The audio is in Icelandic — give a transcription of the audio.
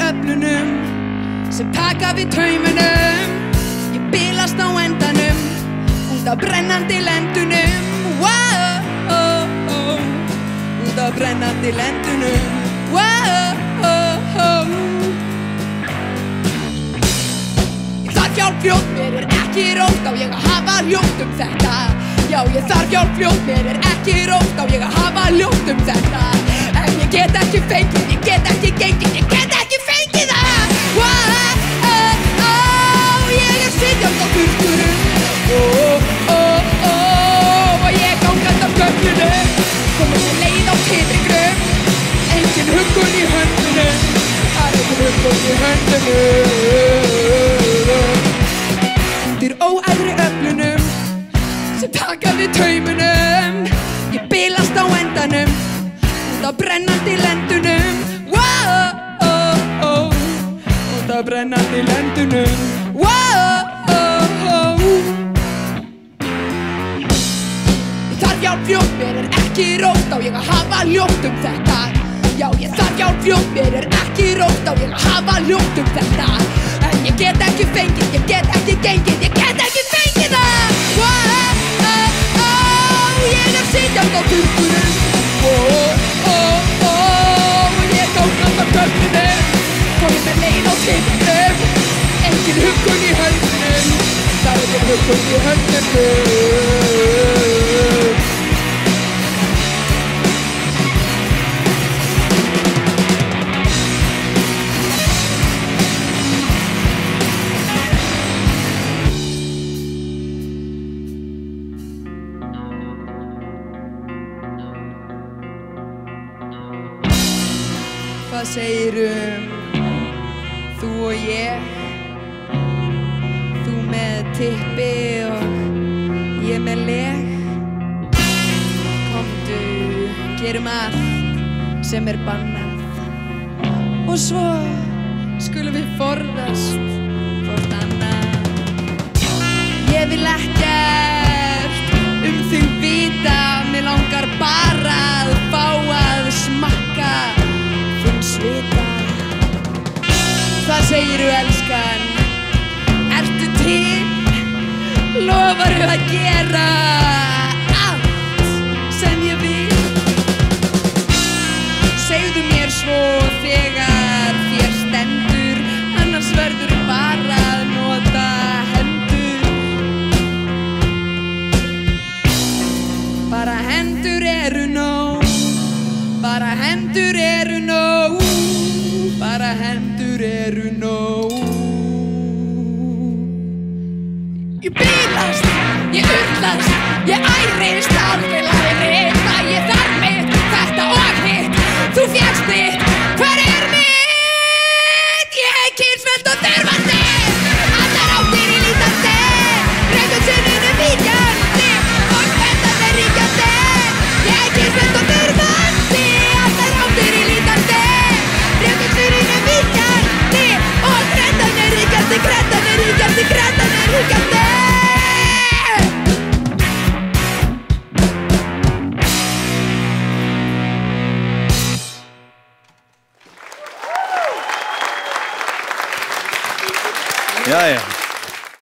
öflunum sem taka við taumunum. Ég bilast á endanum út af brennandi lendunum. Út af brennandi lendunum. Ég þarf hjálp fljótt, mér ekki rótt, á ég að hafa ljótt þetta. Já, ég þarf hjálp fljótt, mér ekki rótt, á ég að hafa ljótt þetta. En ég get ekki fengið, ég get ekki gengið, ég get ekki fengið það. Ég sitjandi á þurrkurum. Og ég gangandi af göflunum, komin með leið á titringrum. Engin huggun í höndunum, það engin huggun í höndunum. Undir óæðri öflunum sem taka við taumunum. Ég bilast á endanum út af brennandi lendunum. Út af brennandi lendunum. Ég þarf hjálp fljótt, mér ekki rótt, á ég að hafa ljótt þetta. Já, ég þarf hjálp fljótt, mér ekki rótt, á ég að hafa ljótt þetta. En ég get ekki fengið, ég get ekki gengið, ég get ekki fengið það. Ég sitjandi á þurrkurum. Og ég gangandi af göflunum, komin með leið á titringum. Engin huggun í höndunum, það engin huggun í höndunum. Hvað segirðu þú og ég? Þú með tippi og ég með leg. Komdu, gerum allt sem bannað. Og svo skulum við forðast hvort annað. Ég vil ekkert þig vita, mig langar bara að fá að smakka svita. Hvað segirðu, elskan? Ertu til? Lofarðu að gera allt sem ég vil? Segðu mér svo þegar þér stendur, annars verður bara að nota hendur. Bara hendur eru nóg, bara hendur eru nóg, bara hendur eru nóg. Ég bilast, ég urlast, ég ærist, aldrei lærist að ég þarf mitt, þetta og hitt. Þú fékkst mitt, hvar mitt? Ég hef kynnsvelt og þurfandi, allar áttir í lítandi, reyndum sinninu víkjandi og hendan ríkjandi. Ég hef kynnsvelt og þurfandi, allar áttir í lítandi, reyndum sinninu víkjandi og hendan ríkjandi, hendan ríkjandi, hendan ríkjandi. Jæja.